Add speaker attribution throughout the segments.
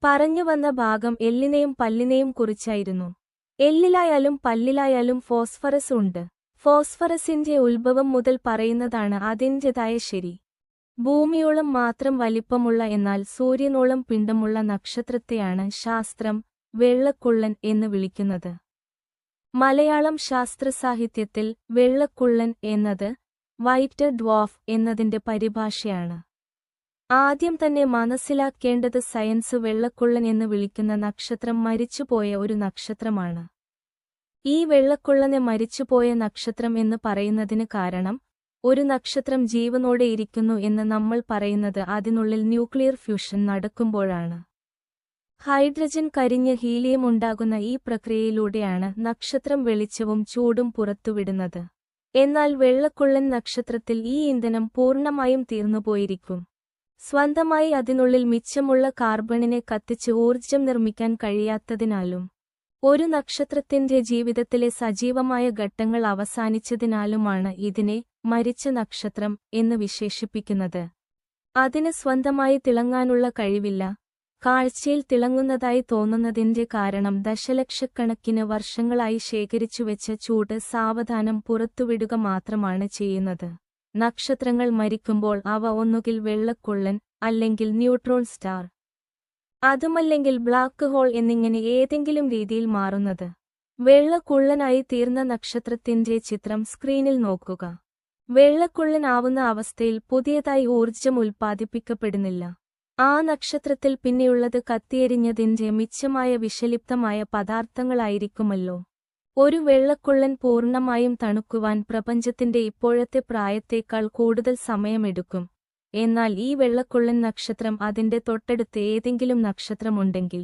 Speaker 1: പറഞ്ഞുവന്ന ഭാഗം എല്ലിനെയും പല്ലിനെയും കുറിച്ചായിരുന്നു. എല്ലിലായാലും പല്ലിലായാലും ഫോസ്ഫറസ് ഉണ്ട്. ഫോസ്ഫറസിന്റെ ഉത്ഭവം മുതൽ പറയുന്നതാണ് അതിൻ്റെതായ ശരി. ഭൂമിയോളം മാത്രം വലിപ്പമുള്ള എന്നാൽ സൂര്യനോളം പിണ്ഡമുള്ള നക്ഷത്രത്തെയാണ് ശാസ്ത്രം വെള്ളക്കുള്ളൻ എന്ന് വിളിക്കുന്നത്. മലയാളം ശാസ്ത്രസാഹിത്യത്തിൽ വെള്ളക്കുള്ളൻ എന്നത് വൈറ്റ് ഡ്വാർഫ് എന്നതിന്റെ പരിഭാഷയാണ്. ആദ്യം തന്നെ മനസ്സിലാക്കേണ്ടത് സയൻസ് വെള്ളക്കുള്ളൻ എന്ന് വിളിക്കുന്ന നക്ഷത്രം മരിച്ചുപോയ ഒരു നക്ഷത്രമാണ്. ഈ വെള്ളക്കുള്ളനെ മരിച്ചുപോയ നക്ഷത്രം എന്ന് പറയുന്നതിന് കാരണം ഒരു നക്ഷത്രം ജീവനോടെ ഇരിക്കുന്നു എന്ന് നമ്മൾ പറയുന്നത് അതിനുള്ളിൽ ന്യൂക്ലിയർ ഫ്യൂഷൻ നടക്കുമ്പോഴാണ്. ഹൈഡ്രജൻ കരിഞ്ഞ് ഹീലിയം ഉണ്ടാകുന്ന ഈ പ്രക്രിയയിലൂടെയാണ് നക്ഷത്രം വെളിച്ചവും ചൂടും പുറത്തുവിടുന്നത്. എന്നാൽ വെള്ളക്കുള്ളൻ നക്ഷത്രത്തിൽ ഈ ഇന്ധനം പൂർണ്ണമായും തീർന്നുപോയിരിക്കും. സ്വന്തമായി അതിനുള്ളിൽ മിച്ചമുള്ള കാർബണിനെ കത്തിച്ച് ഊർജം നിർമ്മിക്കാൻ കഴിയാത്തതിനാലും ഒരു നക്ഷത്രത്തിന്റെ ജീവിതത്തിലെ സജീവമായ ഘട്ടങ്ങൾ അവസാനിച്ചതിനാലുമാണ് ഇതിനെ മരിച്ച നക്ഷത്രം എന്ന് വിശേഷിപ്പിക്കുന്നത്. അതിന് സ്വന്തമായി തിളങ്ങാനുള്ള കഴിവില്ല. കാഴ്ചയിൽ തിളങ്ങുന്നതായി തോന്നുന്നതിന്റെ കാരണം ദശലക്ഷക്കണക്കിന് വർഷങ്ങളായി ശേഖരിച്ചുവെച്ച ചൂട് സാവധാനം പുറത്തുവിടുക മാത്രമാണ് ചെയ്യുന്നത്. നക്ഷത്രങ്ങൾ മരിക്കുമ്പോൾ അവ ഒന്നുകിൽ വെള്ളക്കുള്ളൻ അല്ലെങ്കിൽ ന്യൂട്രോൺ സ്റ്റാർ, അതുമല്ലെങ്കിൽ ബ്ലാക്ക് ഹോൾ എന്നിങ്ങനെ ഏതെങ്കിലും രീതിയിൽ മാറുന്നത്. വെള്ളക്കുള്ളനായി തീർന്ന നക്ഷത്രത്തിന്റെ ചിത്രം സ്ക്രീനിൽ നോക്കുക. വെള്ളക്കുള്ളൻ ആവുന്ന അവസ്ഥയിൽ പുതിയതായി ഊർജം ഉൽപ്പാദിപ്പിക്കപ്പെടുന്നില്ല. ആ നക്ഷത്രത്തിൽ പിന്നെയുള്ളത് കത്തിയെരിഞ്ഞതിന്റെ മിച്ചമായ വിഷലിപ്തമായ പദാർത്ഥങ്ങളായിരിക്കുമല്ലോ. ഒരു വെള്ളക്കുള്ളൻ പൂർണ്ണമായും തണുക്കുവാൻ പ്രപഞ്ചത്തിന്റെ ഇപ്പോഴത്തെ പ്രായത്തേക്കാൾ കൂടുതൽ സമയമെടുക്കും. എന്നാൽ ഈ വെള്ളക്കുള്ളൻ നക്ഷത്രം അതിന്റെ തൊട്ടടുത്ത് ഏതെങ്കിലും നക്ഷത്രമുണ്ടെങ്കിൽ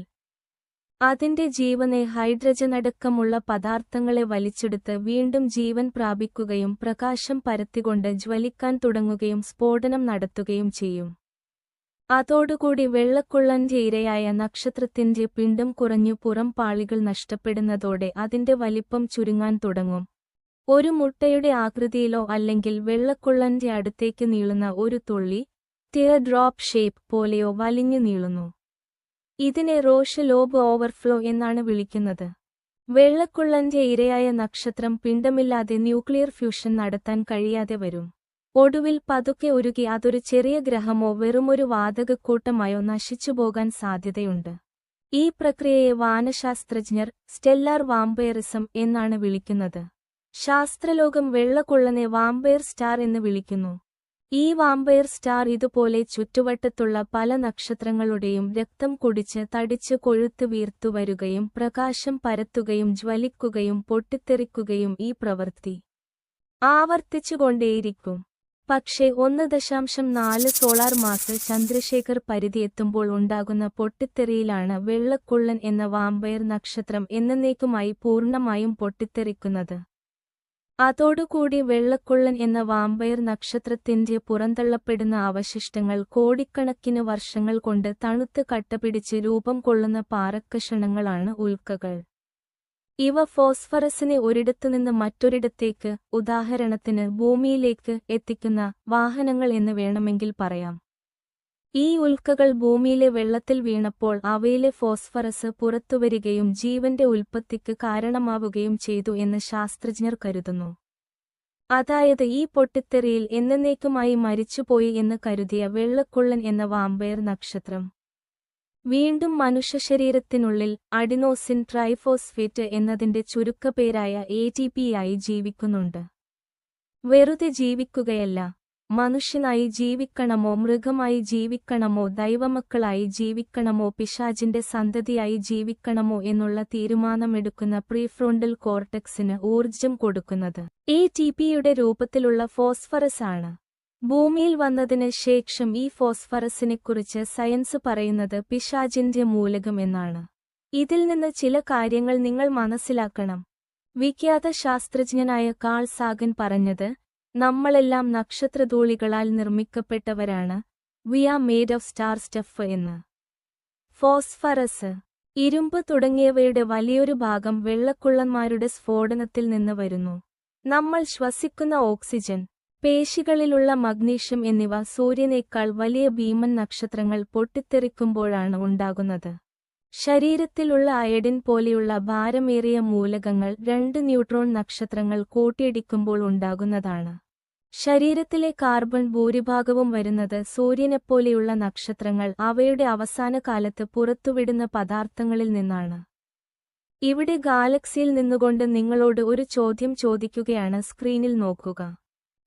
Speaker 1: അതിന്റെ ജീവനെ ഹൈഡ്രജനടക്കമുള്ള പദാർത്ഥങ്ങളെ വലിച്ചെടുത്ത് വീണ്ടും ജീവൻ പ്രാപിക്കുകയും പ്രകാശം പരത്തിക്കൊണ്ട് ജ്വലിക്കാൻ തുടങ്ങുകയും സ്ഫോടനം നടത്തുകയും ചെയ്യും. അതോടുകൂടി വെള്ളക്കുള്ളന്റെ ഇരയായ നക്ഷത്രത്തിന്റെ പിണ്ഡം കുറഞ്ഞു പുറം പാളികൾ നഷ്ടപ്പെടുന്നതോടെ അതിന്റെ വലിപ്പം ചുരുങ്ങാൻ തുടങ്ങും. ഒരു മുട്ടയുടെ ആകൃതിയിലോ അല്ലെങ്കിൽ വെള്ളക്കുള്ളന്റെ അടുത്തേക്ക് നീളുന്ന ഒരു തുള്ളി ടിയർ ഡ്രോപ്പ് ഷേപ്പ് പോലെയോ വലിഞ്ഞു നീളുന്നു. ഇതിനെ റോഷ് ലോബ് ഓവർഫ്ലോ എന്നാണ് വിളിക്കുന്നത്. വെള്ളക്കുള്ളന്റെ ഇരയായ നക്ഷത്രം പിണ്ഡമില്ലാതെ ന്യൂക്ലിയർ ഫ്യൂഷൻ നടത്താൻ കഴിയാതെ വരും. ഒടുവിൽ പതുക്കെ ഉരുകി അതൊരു ചെറിയ ഗ്രഹമോ വെറുമൊരു വാതകക്കൂട്ടമായോ നശിച്ചുപോകാൻ സാധ്യതയുണ്ട്. ഈ പ്രക്രിയയെ വാനശാസ്ത്രജ്ഞർ സ്റ്റെല്ലാർ വാമ്പയറിസം എന്നാണ് വിളിക്കുന്നത്. ശാസ്ത്രലോകം വെള്ളക്കുള്ളനെ വാമ്പയർ സ്റ്റാർ എന്ന് വിളിക്കുന്നു. ഈ വാമ്പയർ സ്റ്റാർ ഇതുപോലെ ചുറ്റുവട്ടത്തുള്ള പല നക്ഷത്രങ്ങളുടെയും രക്തം കുടിച്ച് തടിച്ച് കൊഴുത്ത് വീർത്തു വരുകയും പ്രകാശം പരത്തുകയും ജ്വലിക്കുകയും പൊട്ടിത്തെറിക്കുകയും ഈ പ്രവൃത്തി ആവർത്തിച്ചുകൊണ്ടേയിരിക്കും. പക്ഷേ 1.4 സോളാർ മാസ് ചന്ദ്രശേഖർ പരിധിയെത്തുമ്പോൾ ഉണ്ടാകുന്ന പൊട്ടിത്തെറിയിലാണ് വെള്ളക്കുള്ളൻ എന്ന വാമ്പയർ നക്ഷത്രം എന്നേക്കുമായി പൂർണ്ണമായും പൊട്ടിത്തെറിക്കുന്നത്. അതോടുകൂടി വെള്ളക്കുള്ളൻ എന്ന വാമ്പയർ നക്ഷത്രത്തിന്റെ പുറന്തള്ളപ്പെടുന്ന അവശിഷ്ടങ്ങൾ കോടിക്കണക്കിന് വർഷങ്ങൾ കൊണ്ട് തണുത്ത് കട്ടപിടിച്ച് രൂപം കൊള്ളുന്ന പാറക്കഷണങ്ങളാണ് ഉൽക്കകൾ. ഇവ ഫോസ്ഫറസിനെ ഒരിടത്തുനിന്ന് മറ്റൊരിടത്തേക്ക്, ഉദാഹരണത്തിന് ഭൂമിയിലേക്ക്, എത്തിക്കുന്ന വാഹനങ്ങൾ എന്ന് വേണമെങ്കിൽ പറയാം. ഈ ഉൽക്കകൾ ഭൂമിയിലെ വെള്ളത്തിൽ വീണപ്പോൾ അവയിലെ ഫോസ്ഫറസ് പുറത്തുവരികയും ജീവന്റെ ഉൽപ്പത്തിക്ക് കാരണമാവുകയും ചെയ്തു എന്ന് ശാസ്ത്രജ്ഞർ കരുതുന്നു. അതായത് ഈ പൊട്ടിത്തെറിയിൽ എന്നേക്കുമായി മരിച്ചുപോയി എന്ന് കരുതിയ വെള്ളക്കുള്ളൻ എന്ന വാമ്പയർ നക്ഷത്രം വീണ്ടും മനുഷ്യശരീരത്തിനുള്ളിൽ അഡിനോസിൻ ട്രൈഫോസ്ഫേറ്റ് എന്നതിന്റെ ചുരുക്കപ്പേരായ ATP ആയി ജീവിക്കുന്നുണ്ട്. വെറുതെ ജീവിക്കുകയല്ല, മനുഷ്യനായി ജീവിക്കണമോ മൃഗമായി ജീവിക്കണമോ ദൈവമക്കളായി ജീവിക്കണമോ പിശാചിന്റെ സന്തതിയായി ജീവിക്കണമോ എന്നുള്ള തീരുമാനമെടുക്കുന്ന പ്രീഫ്രോണ്ടൽ കോർട്ടെക്സിന് ഊർജം കൊടുക്കുന്നത് ATPയുടെ രൂപത്തിലുള്ള ഫോസ്ഫറസ് ആണ്. ഭൂമിയിൽ വന്നതിന് ശേഷം ഈ ഫോസ്ഫറസിനെക്കുറിച്ച് സയൻസ് പറയുന്നത് പിശാചിന്റെ മൂലകം എന്നാണ്. ഇതിൽ നിന്ന് ചില കാര്യങ്ങൾ നിങ്ങൾ മനസ്സിലാക്കണം. വിഖ്യാത ശാസ്ത്രജ്ഞനായ കാൾ സാഗൻ പറഞ്ഞത്, നമ്മളെല്ലാം നക്ഷത്രധൂളികളാൽ നിർമ്മിക്കപ്പെട്ടവരാണ്, we are made of star stuff എന്ന്. ഫോസ്ഫറസ്, ഇരുമ്പ് തുടങ്ങിയവയുടെ വലിയൊരു ഭാഗം വെള്ളക്കുള്ളന്മാരുടെ സ്ഫോടനത്തിൽ നിന്ന് വരുന്നു. നമ്മൾ ശ്വസിക്കുന്ന ഓക്സിജൻ, പേശികളിലുള്ള മഗ്നീഷ്യം എന്നിവ സൂര്യനേക്കാൾ വലിയ ഭീമൻ നക്ഷത്രങ്ങൾ പൊട്ടിത്തെറിക്കുമ്പോഴാണ് ഉണ്ടാകുന്നത്. ശരീരത്തിലുള്ള അയഡിൻ പോലെയുള്ള ഭാരമേറിയ മൂലകങ്ങൾ 2 ന്യൂട്രോൺ നക്ഷത്രങ്ങൾ കൂട്ടിയിടിക്കുമ്പോൾ ഉണ്ടാകുന്നതാണ്. ശരീരത്തിലെ കാർബൺ ഭൂരിഭാഗവും വരുന്നത് സൂര്യനെപ്പോലെയുള്ള നക്ഷത്രങ്ങൾ അവയുടെ അവസാന കാലത്ത് പുറത്തുവിടുന്ന പദാർത്ഥങ്ങളിൽ നിന്നാണ്. ഇവിടെ ഗാലക്സിയിൽ നിന്നുകൊണ്ട് നിങ്ങളോട് ഒരു ചോദ്യം ചോദിക്കുകയാണ്. സ്ക്രീനിൽ നോക്കുക.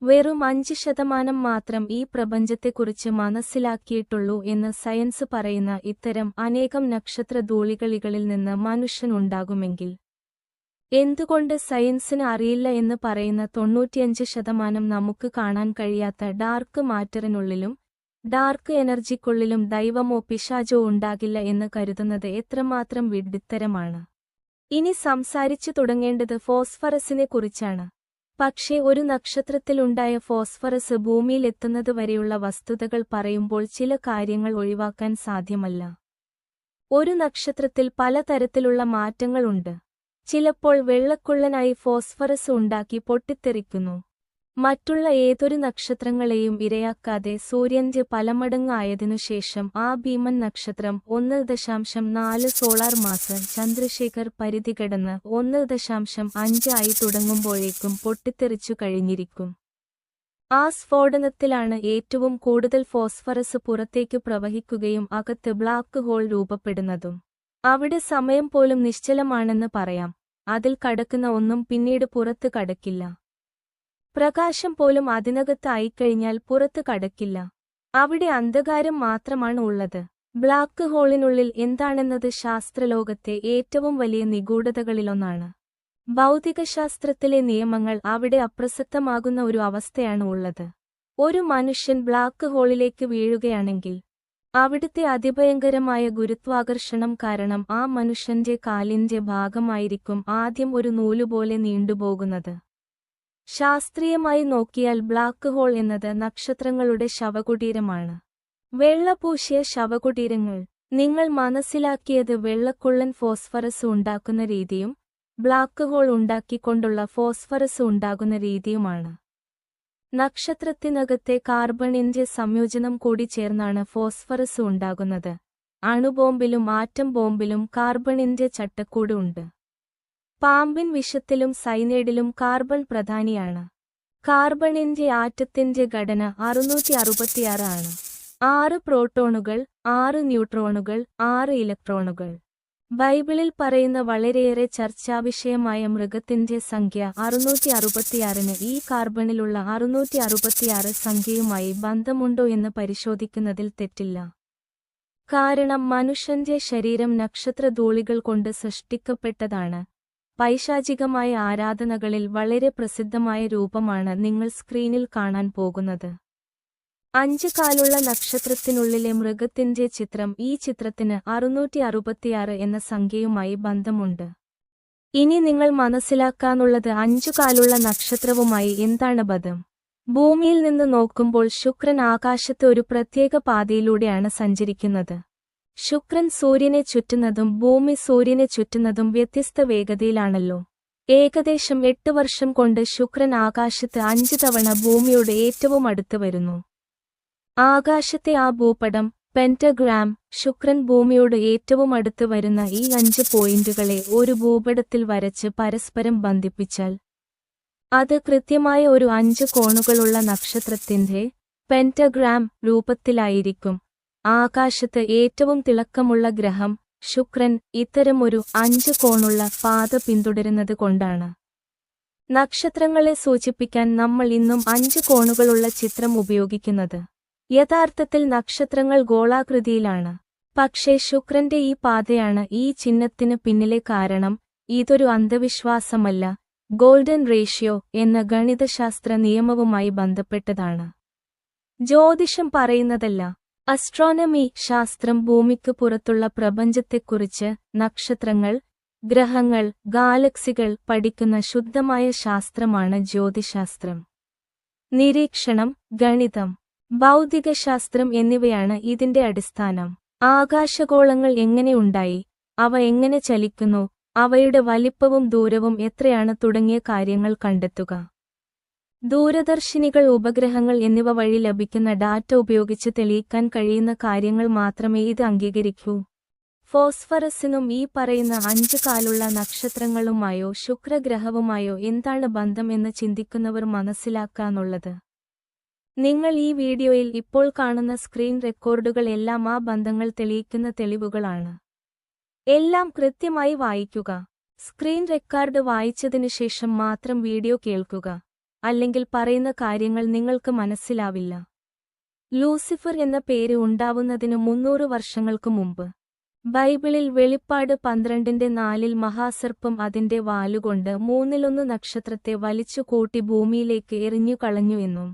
Speaker 1: വെറും 5% മാത്രം ഈ പ്രപഞ്ചത്തെക്കുറിച്ച് മനസ്സിലാക്കിയിട്ടുള്ളൂ എന്ന് സയൻസ് പറയുന്ന ഇത്തരം അനേകം നക്ഷത്രധൂളികളികളിൽ നിന്ന് മനുഷ്യൻ ഉണ്ടാകുമെങ്കിൽ എന്തുകൊണ്ട് സയൻസിന് അറിയില്ല എന്ന് പറയുന്ന 95% നമുക്ക് കാണാൻ കഴിയാത്ത ഡാർക്ക് മാറ്ററിനുള്ളിലും ഡാർക്ക് എനർജിക്കുള്ളിലും ദൈവമോ പിശാചോ ഉണ്ടാകില്ല എന്ന് കരുതുന്നത് എത്രമാത്രം വിഡ്ഢിത്തരമാണ്. ഇനി സംസാരിച്ചു തുടങ്ങേണ്ടത് ഫോസ്ഫറസിനെ കുറിച്ചാണ്. പക്ഷേ ഒരു നക്ഷത്രത്തിലുണ്ടായ ഫോസ്ഫറസ് ഭൂമിയിലെത്തുന്നതുവരെയുള്ള വസ്തുതകൾ പറയുമ്പോൾ ചില കാര്യങ്ങൾ ഒഴിവാക്കാൻ സാധ്യമല്ല. ഒരു നക്ഷത്രത്തിൽ പലതരത്തിലുള്ള മാറ്റങ്ങളുണ്ട്. ചിലപ്പോൾ വെള്ളക്കുള്ളനായി ഫോസ്ഫറസ് ഉണ്ടാക്കി പൊട്ടിത്തെറിക്കുന്നു. മറ്റുള്ള ഏതൊരു നക്ഷത്രങ്ങളെയും ഇരയാക്കാതെ സൂര്യന്റെ പലമടങ്ങ് ആയതിനുശേഷം ആ ഭീമൻ നക്ഷത്രം 1.4 സോളാർ മാസം ചന്ദ്രശേഖർ പരിധി കടന്ന് 1.5 ആയി തുടങ്ങുമ്പോഴേക്കും പൊട്ടിത്തെറിച്ചു കഴിഞ്ഞിരിക്കും. ആ സ്ഫോടനത്തിലാണ് ഏറ്റവും കൂടുതൽ ഫോസ്ഫറസ് പുറത്തേക്ക് പ്രവഹിക്കുകയും അകത്ത് ബ്ലാക്ക് ഹോൾ രൂപപ്പെടുന്നതും. അവിടെ സമയം പോലും നിശ്ചലമാണെന്ന് പറയാം. അതിൽ കടക്കുന്ന ഒന്നും പിന്നീട് പുറത്ത് കടക്കില്ല. പ്രകാശം പോലും അതിനകത്ത് ആയിക്കഴിഞ്ഞാൽ പുറത്ത് കടക്കില്ല. അവിടെ അന്ധകാരം മാത്രമാണ് ഉള്ളത്. ബ്ലാക്ക് ഹോളിനുള്ളിൽ എന്താണെന്നത് ശാസ്ത്രലോകത്തെ ഏറ്റവും വലിയ നിഗൂഢതകളിലൊന്നാണ്. ഭൗതികശാസ്ത്രത്തിലെ നിയമങ്ങൾ അവിടെ അപ്രസക്തമാകുന്ന ഒരു അവസ്ഥയാണ് ഉള്ളത്. ഒരു മനുഷ്യൻ ബ്ലാക്ക് ഹോളിലേക്ക് വീഴുകയാണെങ്കിൽ അവിടുത്തെ അതിഭയങ്കരമായ ഗുരുത്വാകർഷണം കാരണം ആ മനുഷ്യന്റെ കാലിന്റെ ഭാഗമായിരിക്കും ആദ്യം ഒരു നൂലുപോലെ നീണ്ടുപോകുന്നത്. ശാസ്ത്രീയമായി നോക്കിയാൽ ബ്ലാക്ക് ഹോൾ എന്നത് നക്ഷത്രങ്ങളുടെ ശവകുടീരമാണ്. വെള്ളപൂശിയ ശവകുടീരങ്ങൾ. നിങ്ങൾ മനസ്സിലാക്കിയത് വെള്ളക്കുള്ളൻ ഫോസ്ഫറസ് ഉണ്ടാക്കുന്ന രീതിയും ബ്ലാക്ക് ഹോൾ ഉണ്ടാക്കിക്കൊണ്ടുള്ള ഫോസ്ഫറസ് ഉണ്ടാകുന്ന രീതിയുമാണ്. നക്ഷത്രത്തിനകത്തെ കാർബണിന്റെ സംയോജനം കൂടി ചേർന്നാണ് ഫോസ്ഫറസ് ഉണ്ടാകുന്നത്. അണുബോംബിലും ആറ്റം ബോംബിലും കാർബണിന്റെ ചട്ടക്കൂട് ഉണ്ട്. പാമ്പിൻ വിഷത്തിലും സൈനൈഡിലും കാർബൺ പ്രധാനിയാണ്. കാർബണിന്റെ ആറ്റത്തിന്റെ ഘടന 666 ആണ്. 6 പ്രോട്ടോണുകൾ, 6 ന്യൂട്രോണുകൾ, 6 ഇലക്ട്രോണുകൾ. ബൈബിളിൽ പറയുന്ന വളരെയേറെ ചർച്ചാവിഷയമായ മൃഗത്തിന്റെ സംഖ്യ 666-ന് ഈ കാർബണിലുള്ള 666 സംഖ്യയുമായി ബന്ധമുണ്ടോ എന്ന് പരിശോധിക്കുന്നതിൽ തെറ്റില്ല. കാരണം മനുഷ്യന്റെ ശരീരം നക്ഷത്രധൂളികൾ കൊണ്ട് സൃഷ്ടിക്കപ്പെട്ടതാണ്. പൈശാചികമായ ആരാധനകളിൽ വളരെ പ്രസിദ്ധമായ രൂപമാണ് നിങ്ങൾ സ്ക്രീനിൽ കാണാൻ പോകുന്നത്. 5 കാലുള്ള നക്ഷത്രത്തിനുള്ളിലെ മൃഗത്തിന്റെ ചിത്രം. ഈ ചിത്രത്തിന് 666 എന്ന സംഖ്യയുമായി ബന്ധമുണ്ട്. ഇനി നിങ്ങൾ മനസ്സിലാക്കാനുള്ളത് 5 കാലുള്ള നക്ഷത്രവുമായി എന്താണ് ബന്ധം. ഭൂമിയിൽ നിന്ന് നോക്കുമ്പോൾ ശുക്രൻ ആകാശത്ത് ഒരു പ്രത്യേക പാതയിലൂടെയാണ് സഞ്ചരിക്കുന്നത്. ശുക്രൻ സൂര്യനെ ചുറ്റുന്നതും ഭൂമി സൂര്യനെ ചുറ്റുന്നതും വ്യത്യസ്ത വേഗതയിലാണല്ലോ. ഏകദേശം 8 വർഷം കൊണ്ട് ശുക്രൻ ആകാശത്ത് 5 തവണ ഭൂമിയോട് ഏറ്റവും അടുത്ത് വരുന്നു. ആകാശത്തെ ആ ഭൂപടം പെന്റഗ്രാം ശുക്രൻ ഭൂമിയോട് ഏറ്റവും അടുത്ത് വരുന്ന ഈ 5 പോയിന്റുകളെ ഒരു ഭൂപടത്തിൽ വരച്ച് പരസ്പരം ബന്ധിപ്പിച്ചാൽ അത് കൃത്യമായ ഒരു 5 കോണുകളുള്ള നക്ഷത്രത്തിന്റെ പെന്റഗ്രാം രൂപത്തിലായിരിക്കും. ആകാശത്ത് ഏറ്റവും തിളക്കമുള്ള ഗ്രഹം ശുക്രൻ ഇത്തരമൊരു 5 കോണുള്ള പാത പിന്തുടരുന്നത് കൊണ്ടാണ്. നക്ഷത്രങ്ങളെ സൂചിപ്പിക്കാൻ നമ്മൾ ഇന്നും 5 കോണുകളുള്ള ചിത്രം ഉപയോഗിക്കുന്നത്. യഥാർത്ഥത്തിൽ നക്ഷത്രങ്ങൾ ഗോളാകൃതിയിലാണ്. പക്ഷേ ശുക്രന്റെ ഈ പാതയാണ് ഈ ചിഹ്നത്തിന് പിന്നിലെ കാരണം. ഇതൊരു അന്ധവിശ്വാസമല്ല, ഗോൾഡൻ റേഷ്യോ എന്ന ഗണിതശാസ്ത്ര നിയമവുമായി ബന്ധപ്പെട്ടതാണ്. ജ്യോതിഷം പറയുന്നതല്ല. അസ്ട്രോണമി ശാസ്ത്രം ഭൂമിക്ക് പുറത്തുള്ള പ്രപഞ്ചത്തെക്കുറിച്ച്, നക്ഷത്രങ്ങൾ, ഗ്രഹങ്ങൾ, ഗാലക്സികൾ പഠിക്കുന്ന ശുദ്ധമായ ശാസ്ത്രമാണ് ജ്യോതിശാസ്ത്രം. നിരീക്ഷണം, ഗണിതം, ഭൗതികശാസ്ത്രം എന്നിവയാണ് ഇതിന്റെ അടിസ്ഥാനം. ആകാശഗോളങ്ങൾ എങ്ങനെ ഉണ്ടായി, അവ എങ്ങനെ ചലിക്കുന്നു, അവയുടെ വലിപ്പവും ദൂരവും എത്രയാണ് തുടങ്ങിയ കാര്യങ്ങൾ കണ്ടെത്തുക. ദൂരദർശിനികൾ, ഉപഗ്രഹങ്ങൾ എന്നിവ വഴി ലഭിക്കുന്ന ഡാറ്റ ഉപയോഗിച്ച് തെളിയിക്കാൻ കഴിയുന്ന കാര്യങ്ങൾ മാത്രമേ ഇത് അംഗീകരിക്കൂ. ഫോസ്ഫറസിനും ഈ പറയുന്ന 5 കാലുള്ള നക്ഷത്രങ്ങളുമായോ ശുക്രഗ്രഹവുമായോ എന്താണ് ബന്ധം എന്ന് ചിന്തിക്കുന്നവർ മനസ്സിലാക്കാനുള്ളത്. നിങ്ങൾ ഈ വീഡിയോയിൽ ഇപ്പോൾ കാണുന്ന സ്ക്രീൻ റെക്കോർഡുകൾ എല്ലാം ആ ബന്ധങ്ങൾ തെളിയിക്കുന്ന തെളിവുകളാണ്. എല്ലാം കൃത്യമായി വായിക്കുക. സ്ക്രീൻ റെക്കോർഡ് വായിച്ചതിനു ശേഷം മാത്രം വീഡിയോ കേൾക്കുക. അല്ലെങ്കിൽ പറയുന്ന കാര്യങ്ങൾ നിങ്ങൾക്ക് മനസ്സിലാവില്ല. ലൂസിഫർ എന്ന പേര് ഉണ്ടാവുന്നതിന് 300 വർഷങ്ങൾക്ക് മുമ്പ് ബൈബിളിൽ വെളിപ്പാട് 12:4 മഹാസർപ്പം അതിന്റെ വാലുകൊണ്ട് 1/3 നക്ഷത്രത്തെ വലിച്ചു കൂട്ടി ഭൂമിയിലേക്ക് എറിഞ്ഞുകളഞ്ഞു എന്നും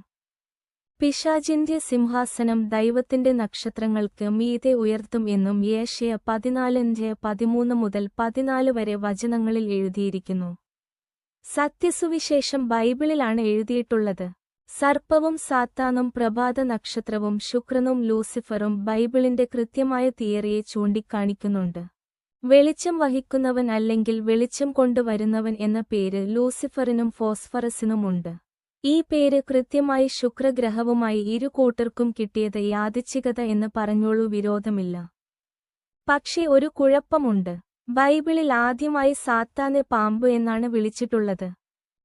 Speaker 1: പിശാചിന്റെ സിംഹാസനം ദൈവത്തിന്റെ നക്ഷത്രങ്ങൾക്ക് മീതെ ഉയർത്തും എന്നും യെശയ്യാ 14:13 മുതൽ 14 വരെ വചനങ്ങളിൽ എഴുതിയിരിക്കുന്നു. സത്യസുവിശേഷം ബൈബിളിലാണ് എഴുതിയിട്ടുള്ളത്. സർപ്പവും സാത്താനും പ്രഭാത നക്ഷത്രവും ശുക്രനും ലൂസിഫറും ബൈബിളിന്റെ കൃത്യമായ തിയറിയെ ചൂണ്ടിക്കാണിക്കുന്നുണ്ട്. വെളിച്ചം വഹിക്കുന്നവൻ അല്ലെങ്കിൽ വെളിച്ചം കൊണ്ടുവരുന്നവൻ എന്ന പേര് ലൂസിഫറിനും ഫോസ്ഫറസിനുമുണ്ട്. ഈ പേര് കൃത്യമായി ശുക്രഗ്രഹവുമായി ഇരു കൂട്ടർക്കും കിട്ടിയത് യാദൃച്ഛികത എന്ന് പറഞ്ഞോളൂ, വിരോധമില്ല. പക്ഷേ ഒരു കുഴപ്പമുണ്ട്. ബൈബിളിൽ ആദ്യമായി സാത്താനെ പാമ്പ് എന്നാണ് വിളിച്ചിട്ടുള്ളത്.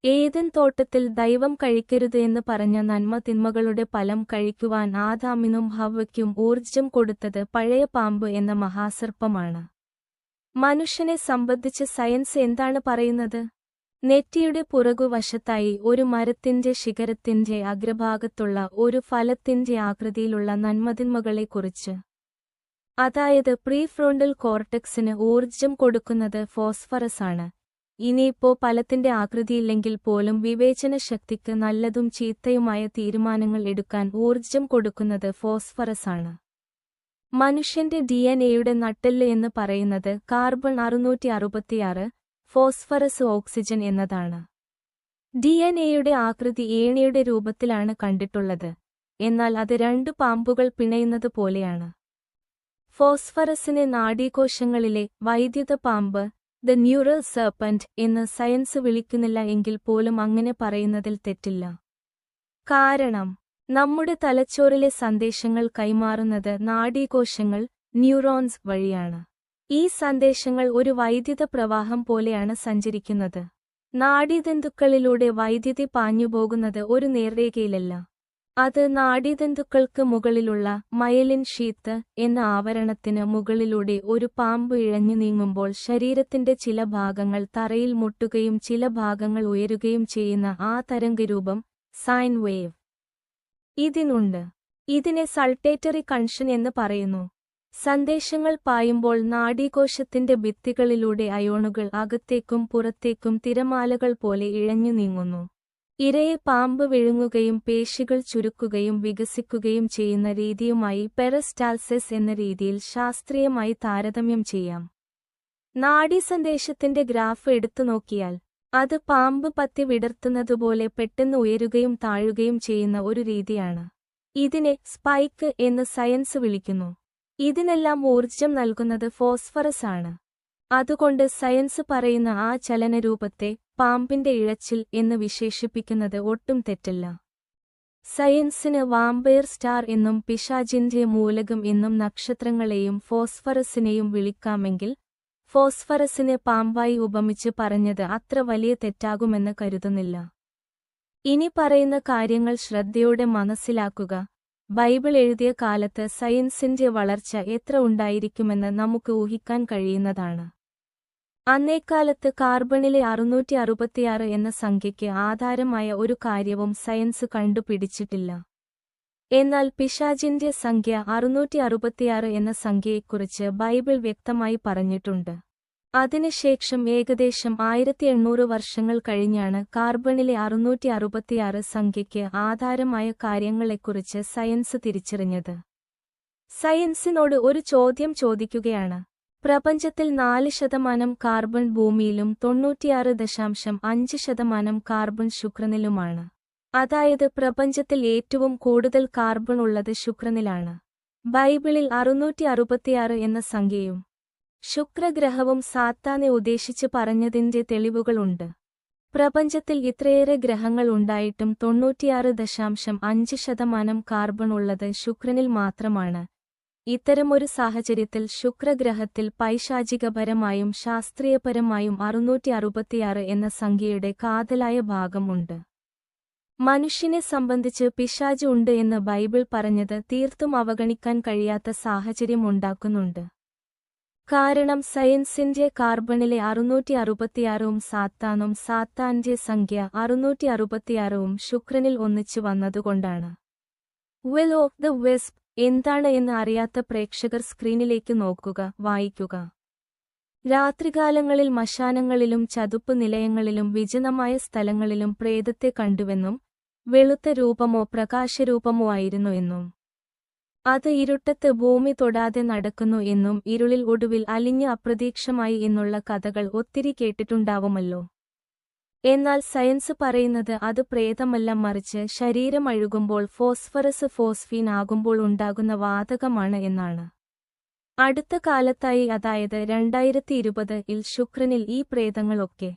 Speaker 1: ഏദൻ തോട്ടത്തിൽ ദൈവം കഴിക്കരുത് എന്ന് പറഞ്ഞ നന്മ തിന്മകളുടെ ഫലം കഴിക്കുവാൻ ആദാമിനും ഹവ്വയ്ക്കും ഊർജ്ജം കൊടുത്തത് പഴയ പാമ്പ് എന്ന മഹാസർപ്പമാണ്. മനുഷ്യനെ സംബന്ധിച്ച് സയൻസ് എന്താണ് പറയുന്നത്? നെറ്റിയുടെ പുറകുവശത്തായി ഒരു മരത്തിന്റെ ശിഖരത്തിന്റെ അഗ്രഭാഗത്തുള്ള ഒരു ഫലത്തിന്റെ ആകൃതിയിലുള്ള നന്മതിന്മകളെക്കുറിച്ച്, അതായത് പ്രീഫ്രോണ്ടൽ കോർട്ടെക്സിന് ഊർജ്ജം കൊടുക്കുന്നത് ഫോസ്ഫറസാണ്. ഇനിയിപ്പോ ഫലത്തിന്റെ ആകൃതിയില്ലെങ്കിൽ പോലും വിവേചന ശക്തിക്ക് നല്ലതും ചീത്തയുമായ തീരുമാനങ്ങൾ എടുക്കാൻ ഊർജ്ജം കൊടുക്കുന്നത് ഫോസ്ഫറസാണ്. മനുഷ്യന്റെ DNA-യുടെ നട്ടെല്ല് എന്ന് പറയുന്നത് കാർബൺ 666, ഫോസ്ഫറസ് ഓക്സിജൻ എന്നതാണ്. DNA-യുടെ ആകൃതി ഏണിയുടെ രൂപത്തിലാണ് കണ്ടിട്ടുള്ളത്. എന്നാൽ അത് 2 പാമ്പുകൾ പിണയുന്നത് പോലെയാണ്. ഫോസ്ഫറസിനെ നാഡീകോശങ്ങളിലെ വൈദ്യുത പാമ്പ്, ദ ന്യൂറൽ സർപ്പന്റ് എന്ന് സയൻസ് വിളിക്കുന്നില്ല എങ്കിൽ പോലും അങ്ങനെ പറയുന്നതിൽ തെറ്റില്ല. കാരണം നമ്മുടെ തലച്ചോറിലെ സന്ദേശങ്ങൾ കൈമാറുന്നത് നാഡീകോശങ്ങൾ, ന്യൂറോൺസ് വഴിയാണ്. ഈ സന്ദേശങ്ങൾ ഒരു വൈദ്യുത പ്രവാഹം പോലെയാണ് സഞ്ചരിക്കുന്നത്. നാഡീതന്തുക്കളിലൂടെ വൈദ്യുതി പാഞ്ഞുപോകുന്നത് ഒരു നേർരേഖയിലല്ല. അത് നാഡീതന്തുക്കൾക്ക് മുകളിലുള്ള മയലിൻ ഷീത്ത് എന്ന ആവരണത്തിന് മുകളിലൂടെ ഒരു പാമ്പ് ഇഴഞ്ഞു നീങ്ങുമ്പോൾ ശരീരത്തിന്റെ ചില ഭാഗങ്ങൾ തറയിൽ മുട്ടുകയും ചില ഭാഗങ്ങൾ ഉയരുകയും ചെയ്യുന്ന ആ തരംഗരൂപം സൈൻ വേവ് ഇതിനുണ്ട്. ഇതിനെ സൾട്ടേറ്ററി കൺഷൻ എന്ന് പറയുന്നു. സന്ദേശങ്ങൾ പായുമ്പോൾ നാഡീകോശത്തിന്റെ ഭിത്തികളിലൂടെ അയോണുകൾ അകത്തേക്കും പുറത്തേക്കും തിരമാലകൾ പോലെ ഇഴഞ്ഞു നീങ്ങുന്നു. ഇരയെ പാമ്പ് വിഴുങ്ങുകയും പേശികൾ ചുരുക്കുകയും വികസിക്കുകയും ചെയ്യുന്ന രീതിയുമായി പെരസ്റ്റാൾസിസ് എന്ന രീതിയിൽ ശാസ്ത്രീയമായി താരതമ്യം ചെയ്യാം. നാഡീസന്ദേശത്തിന്റെ ഗ്രാഫ് എടുത്തു നോക്കിയാൽ അത് പാമ്പ് പത്തി വിടർത്തുന്നതുപോലെ പെട്ടെന്ന് ഉയരുകയും താഴുകയും ചെയ്യുന്ന ഒരു രീതിയാണ്. ഇതിനെ സ്പൈക്ക് എന്ന് സയൻസ് വിളിക്കുന്നു. ഇതിനെല്ലാം ഊർജ്ജം നൽകുന്നത് ഫോസ്ഫറസ് ആണ്. അതുകൊണ്ട് സയൻസ് പറയുന്ന ആ ചലനരൂപത്തെ പാമ്പിന്റെ ഇഴച്ചിൽ എന്ന് വിശേഷിപ്പിക്കുന്നത് ഒട്ടും തെറ്റല്ല. സയൻസിന് വാമ്പയർ സ്റ്റാർ എന്നും പിശാചിന്റെ മൂലകം എന്നും നക്ഷത്രങ്ങളെയും ഫോസ്ഫറസിനെയും വിളിക്കാമെങ്കിൽ ഫോസ്ഫറസിനെ പാമ്പായി ഉപമിച്ച് പറഞ്ഞത് അത്ര വലിയ തെറ്റാകുമെന്ന് കരുതുന്നില്ല. ഇനി പറയുന്ന കാര്യങ്ങൾ ശ്രദ്ധയോടെ മനസ്സിലാക്കുക. ബൈബിൾ എഴുതിയ കാലത്ത് സയൻസിന്റെ വളർച്ച എത്ര ഉണ്ടായിരിക്കുമെന്ന് നമുക്ക് ഊഹിക്കാൻ കഴിയുന്നതാണ്. അന്നേക്കാലത്ത് കാർബണിലെ 666 എന്ന സംഖ്യയ്ക്ക് ആധാരമായ ഒരു കാര്യവും സയൻസ് കണ്ടുപിടിച്ചിട്ടില്ല. എന്നാൽ പിശാചിന്റെ സംഖ്യ 666 എന്ന സംഖ്യയെക്കുറിച്ച് ബൈബിൾ വ്യക്തമായി പറഞ്ഞിട്ടുണ്ട്. അതിനുശേഷം ഏകദേശം 1800 വർഷങ്ങൾ കഴിഞ്ഞാണ് കാർബണിലെ 666 സംഖ്യയ്ക്ക് ആധാരമായ കാര്യങ്ങളെക്കുറിച്ച് സയൻസ് തിരിച്ചറിഞ്ഞത്. സയൻസിനോട് ഒരു ചോദ്യം ചോദിക്കുകയാണ്. പ്രപഞ്ചത്തിൽ 4% കാർബൺ ഭൂമിയിലും 96.5% കാർബൺ ശുക്രനിലുമാണ്. അതായത് പ്രപഞ്ചത്തിൽ ഏറ്റവും കൂടുതൽ കാർബൺ ഉള്ളത് ശുക്രനിലാണ്. ബൈബിളിൽ 666 എന്ന സംഖ്യയും ശുക്രഗ്രഹവും സാത്താനെ ഉദ്ദേശിച്ച് പറഞ്ഞതിന്റെ തെളിവുകളുണ്ട്. പ്രപഞ്ചത്തിൽ ഇത്രയേറെ ഗ്രഹങ്ങൾ ഉണ്ടായിട്ടും 96.5% കാർബൺ ഉള്ളത് ശുക്രനിൽ മാത്രമാണ്. ഇത്തരമൊരു സാഹചര്യത്തിൽ ശുക്രഗ്രഹത്തിൽ പൈശാചികപരമായും ശാസ്ത്രീയപരമായും 666 എന്ന സംഖ്യയുടെ കാതലായ ഭാഗമുണ്ട്. മനുഷ്യനെ സംബന്ധിച്ച് പിശാച് ഉണ്ട് എന്ന് ബൈബിൾ പറഞ്ഞത് തീർത്തും അവഗണിക്കാൻ കഴിയാത്ത സാഹചര്യം ഉണ്ടാക്കുന്നുണ്ട്. കാരണം സയൻസിന്റെ കാർബണിലെ 666ഉം സാത്താനും സാത്താന്റെ സംഖ്യ 666ഉം ശുക്രനിൽ ഒന്നിച്ചു വന്നതുകൊണ്ടാണ്. വിൽ ഓഫ് ദ വിസ്പ് എന്താണ് എന്ന് അറിയാത്ത പ്രേക്ഷകർ സ്ക്രീനിലേക്ക് നോക്കുക, വായിക്കുക. രാത്രികാലങ്ങളിൽ മശാനങ്ങളിലും ചതുപ്പ് നിലയങ്ങളിലും വിജനമായ സ്ഥലങ്ങളിലും പ്രേതത്തെ കണ്ടുവെന്നും വെളുത്ത രൂപമോ പ്രകാശരൂപമോ ആയിരുന്നു എന്നും അത് ഇരുട്ടത്ത് ഭൂമി തൊടാതെ നടക്കുന്നു എന്നും ഇരുളിൽ ഒടുവിൽ അലിഞ്ഞ് അപ്രതീക്ഷമായി എന്നുള്ള കഥകൾ ഒത്തിരി കേട്ടിട്ടുണ്ടാവുമല്ലോ. എന്നാൽ സയൻസ് പറയുന്നത് അത് പ്രേതമല്ല, മറിച്ച് ശരീരം അഴുകുമ്പോൾ ഫോസ്ഫറസ് ഫോസ്ഫീൻ ആകുമ്പോൾ ഉണ്ടാകുന്ന വാതകമാണ് എന്നാണ്. അടുത്ത കാലത്തായി, അതായത് 2020-ൽ ശുക്രനിൽ ഈ പ്രേതങ്ങളൊക്കെ,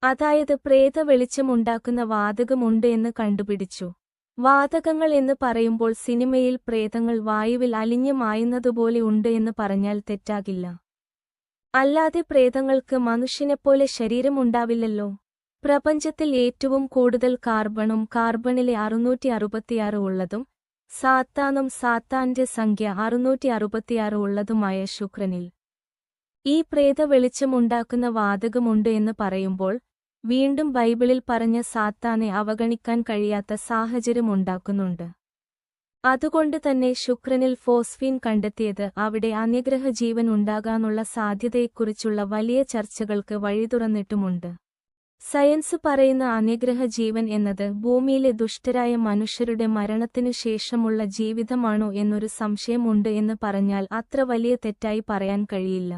Speaker 1: അതായത് പ്രേത വെളിച്ചമുണ്ടാക്കുന്ന വാതകമുണ്ട് എന്ന് കണ്ടുപിടിച്ചു. വാതകങ്ങൾ എന്ന് പറയുമ്പോൾ സിനിമയിൽ പ്രേതങ്ങൾ വായുവിൽ അലിഞ്ഞു മായുന്നതുപോലെ ഉണ്ട് എന്ന് പറഞ്ഞാൽ തെറ്റാകില്ല. അല്ലാതെ പ്രേതങ്ങൾക്ക് മനുഷ്യനെപ്പോലെ ശരീരമുണ്ടാവില്ലല്ലോ. പ്രപഞ്ചത്തിൽ ഏറ്റവും കൂടുതൽ കാർബണും കാർബണിലെ 666 ഉള്ളതും സാത്താനും സാത്താന്റെ സംഖ്യ 666 ഉള്ളതുമായ ശുക്രനിൽ ഈ പ്രേത വെളിച്ചമുണ്ടാക്കുന്ന വാതകമുണ്ട് എന്ന് പറയുമ്പോൾ വീണ്ടും ബൈബിളിൽ പറഞ്ഞ സാത്താനെ അവഗണിക്കാൻ കഴിയാത്ത സാഹചര്യമുണ്ടാക്കുന്നുണ്ട്. അതുകൊണ്ട് തന്നെ ശുക്രനിൽ ഫോസ്ഫീൻ കണ്ടെത്തിയത് അവിടെ അന്യഗ്രഹ ജീവൻ ഉണ്ടാകാനുള്ള സാധ്യതയെക്കുറിച്ചുള്ള വലിയ ചർച്ചകൾക്ക് വഴിതുറന്നിട്ടുമുണ്ട്. സയൻസ് പറയുന്ന അന്യഗ്രഹ ജീവൻ എന്നത് ഭൂമിയിലെ ദുഷ്ടരായ മനുഷ്യരുടെ മരണത്തിനു ശേഷമുള്ള ജീവിതമാണോ എന്നൊരു സംശയം ഉണ്ട് എന്ന് പറഞ്ഞാൽ അത്ര വലിയ തെറ്റായി പറയാൻ കഴിയില്ല.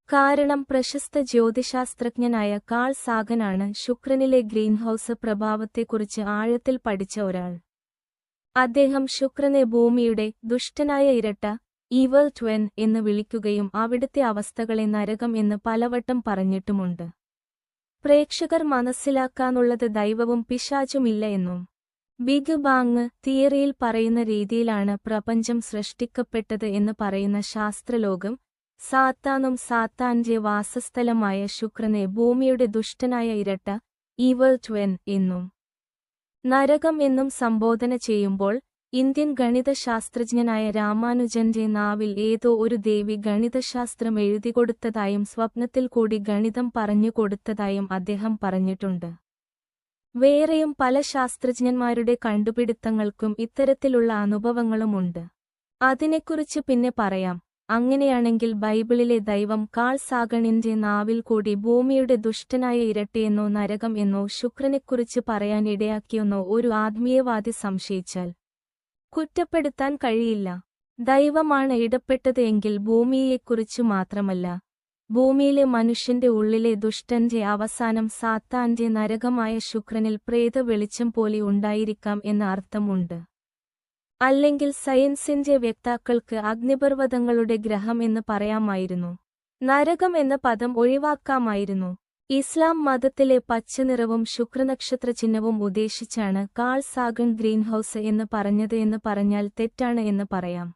Speaker 1: കാരണം പ്രശസ്ത ജ്യോതിശാസ്ത്രജ്ഞനായ കാൾ സാഗനാണ് ശുക്രനിലെ ഗ്രീൻഹൌസ് പ്രഭാവത്തെക്കുറിച്ച് ആഴത്തിൽ പഠിച്ച ഒരാൾ. അദ്ദേഹം ശുക്രനെ ഭൂമിയുടെ ദുഷ്ടനായ ഇരട്ട, ഈവൽ ട്വൻ എന്ന് വിളിക്കുകയും അവിടുത്തെ അവസ്ഥകളെ നരകം എന്ന് പലവട്ടം പറഞ്ഞിട്ടുമുണ്ട്. പ്രേക്ഷകർ മനസ്സിലാക്കാനുള്ളത് ദൈവവും പിശാചുമില്ല എന്നും ബിഗ് ബാങ് തിയറിയിൽ പറയുന്ന രീതിയിലാണ് പ്രപഞ്ചം സൃഷ്ടിക്കപ്പെട്ടത് എന്ന് പറയുന്ന ശാസ്ത്രലോകം സാത്താനും സാത്താന്റെ വാസസ്ഥലമായ ശുക്രനെ ഭൂമിയുടെ ദുഷ്ടനായ ഇരട്ട, ഈവൽ ട്വൻ എന്നും നരകം എന്നും സംബോധന ചെയ്യുമ്പോൾ ഇന്ത്യൻ ഗണിതശാസ്ത്രജ്ഞനായ രാമാനുജന്റെ നാവിൽ ഏതോ ഒരു ദേവി ഗണിതശാസ്ത്രം എഴുതിക്കൊടുത്തതായും സ്വപ്നത്തിൽ കൂടി ഗണിതം പറഞ്ഞുകൊടുത്തതായും അദ്ദേഹം പറഞ്ഞിട്ടുണ്ട്. വേറെയും പല ശാസ്ത്രജ്ഞന്മാരുടെ കണ്ടുപിടുത്തങ്ങൾക്കും ഇത്തരത്തിലുള്ള അനുഭവങ്ങളുമുണ്ട്. അതിനെക്കുറിച്ച് പിന്നെ പറയാം. അങ്ങനെയാണെങ്കിൽ ബൈബിളിലെ ദൈവം കാൾ സാഗണിന്റെ നാവിൽ കൂടി ഭൂമിയുടെ ദുഷ്ടനായ ഇരട്ടയെന്നോ നരകം എന്നോ ശുക്രനെക്കുറിച്ച് പറയാൻ ഇടയാക്കിയെന്നോ ഒരു ആത്മീയവാദി സംശയിച്ചാൽ കുറ്റപ്പെടുത്താൻ കഴിയില്ല. ദൈവമാണ് ഇടപെട്ടത് എങ്കിൽ ഭൂമിയെക്കുറിച്ചു മാത്രമല്ല, ഭൂമിയിലെ മനുഷ്യന്റെ ഉള്ളിലെ ദുഷ്ടന്റെ അവസാനം സാത്താന്റെ നരകമായ ശുക്രനിൽ പ്രേത വെളിച്ചം പോലെ ഉണ്ടായിരിക്കാം എന്ന അർത്ഥമുണ്ട്. അല്ലെങ്കിൽ സയൻസിന്റെ വക്താക്കൾക്ക് അഗ്നിപർവ്വതങ്ങളുടെ ഗ്രഹം എന്ന് പറയാമായിരുന്നു. നരകം എന്ന പദം ഒഴിവാക്കാമായിരുന്നു. ഇസ്ലാം മതത്തിലെ പച്ചനിറവും ശുക്രനക്ഷത്ര ചിഹ്നവും ഉദ്ദേശിച്ചാണ് കാൾ സാഗൺ ഗ്രീൻഹൌസ് എന്ന് പറഞ്ഞത് എന്ന് പറഞ്ഞാൽ തെറ്റാണ് എന്ന് പറയാം.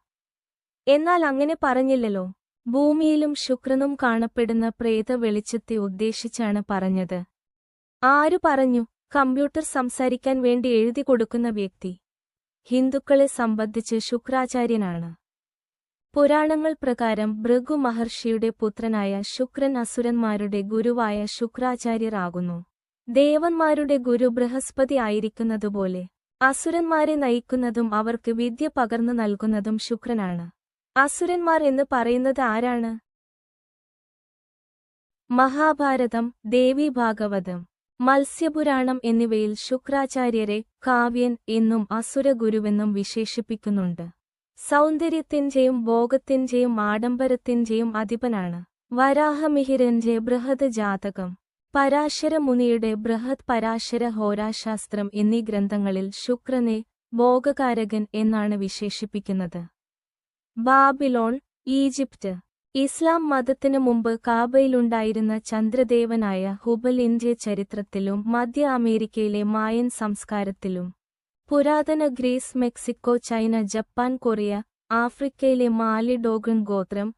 Speaker 1: എന്നാൽ അങ്ങനെ പറഞ്ഞില്ലല്ലോ. ഭൂമിയിലും ശുക്രനും കാണപ്പെടുന്ന പ്രേത വെളിച്ചത്തെ ഉദ്ദേശിച്ചാണ് പറഞ്ഞത്. ആരു പറഞ്ഞു? കമ്പ്യൂട്ടർ സംസാരിക്കാൻ വേണ്ടി എഴുതി കൊടുക്കുന്ന വ്യക്തി. ഹിന്ദുക്കളെ സംബന്ധിച്ച് ശുക്രാചാര്യനാണ്. പുരാണങ്ങൾ പ്രകാരം ഭൃഗു മഹർഷിയുടെ പുത്രനായ ശുക്രൻ അസുരന്മാരുടെ ഗുരുവായ ശുക്രാചാര്യർ ആകുന്നു. ദേവന്മാരുടെ ഗുരു ബൃഹസ്പതി ആയിരിക്കുന്നതുപോലെ അസുരന്മാരെ നയിക്കുന്നതും അവർക്ക് വിദ്യ പകർന്നു നൽകുന്നതും ശുക്രനാണ്. അസുരന്മാർ എന്ന് പറയുന്നത് ആരാണ്? മഹാഭാരതം, ദേവീഭാഗവതം, മത്സ്യപുരാണം എന്നിവയിൽ ശുക്രാചാര്യരെ കാവ്യൻ എന്നും അസുരഗുരുവെന്നും വിശേഷിപ്പിക്കുന്നുണ്ട്. സൗന്ദര്യത്തിന്റെയും ഭോഗത്തിന്റെയും ആഡംബരത്തിന്റെയും അധിപനാണ്. വരാഹമിഹിരന്റെ ബൃഹത് ജാതകം, പരാശര മുനിയുടെ ബൃഹത് പരാശര ഹോരാശാസ്ത്രം എന്നീ ഗ്രന്ഥങ്ങളിൽ ശുക്രനെ ഭോഗകാരകൻ എന്നാണ് വിശേഷിപ്പിക്കുന്നത്. ബാബിലോൺ, ഈജിപ്റ്റ്, ഇസ്ലാം മതത്തിനു മുമ്പ് കാബയിലുണ്ടായിരുന്ന ചന്ദ്രദേവനായ ഹുബൽ ഇന്ത്യ ചരിത്രത്തിലും മധ്യ അമേരിക്കയിലെ മായൻ സംസ്കാരത്തിലും പുരാതന Greece Mexico China Japan Korea ആഫ്രിക്കയിലെ മാലി ഡോഗൺ ഗോത്രം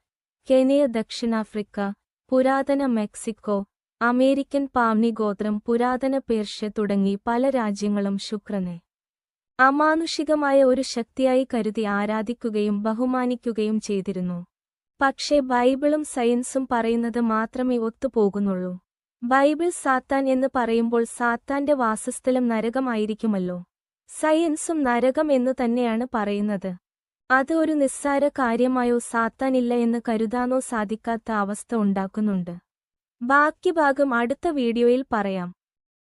Speaker 1: കെനിയ ദക്ഷിണാഫ്രിക്ക പുരാതന മെക്സിക്കോ അമേരിക്കൻ പാവ്നി ഗോത്രം പുരാതന പേർഷ്യ തുടങ്ങി പല രാജ്യങ്ങളും ശുക്രനെ അമാനുഷികമായ ഒരു ശക്തിയായി കരുതി ആരാധിക്കുകയും ബഹുമാനിക്കുകയും ചെയ്തിരുന്നു. പക്ഷേ ബൈബിളും സയൻസും പറയുന്നത് മാത്രമേ ഒത്തുപോകുന്നുള്ളൂ. ബൈബിൾ സാത്താൻ എന്ന് പറയുമ്പോൾ സാത്താന്റെ വാസസ്ഥലം നരകമായിരിക്കുമല്ലോ. സയൻസും നരകം എന്നു തന്നെയാണ് പറയുന്നത്. അത് ഒരു നിസ്സാര കാര്യമായോ സാത്താനില്ല എന്ന് കരുതാനോ സാധിക്കാത്ത അവസ്ഥ ഉണ്ടാക്കുന്നുണ്ട്. ബാക്കി ഭാഗം അടുത്ത വീഡിയോയിൽ പറയാം.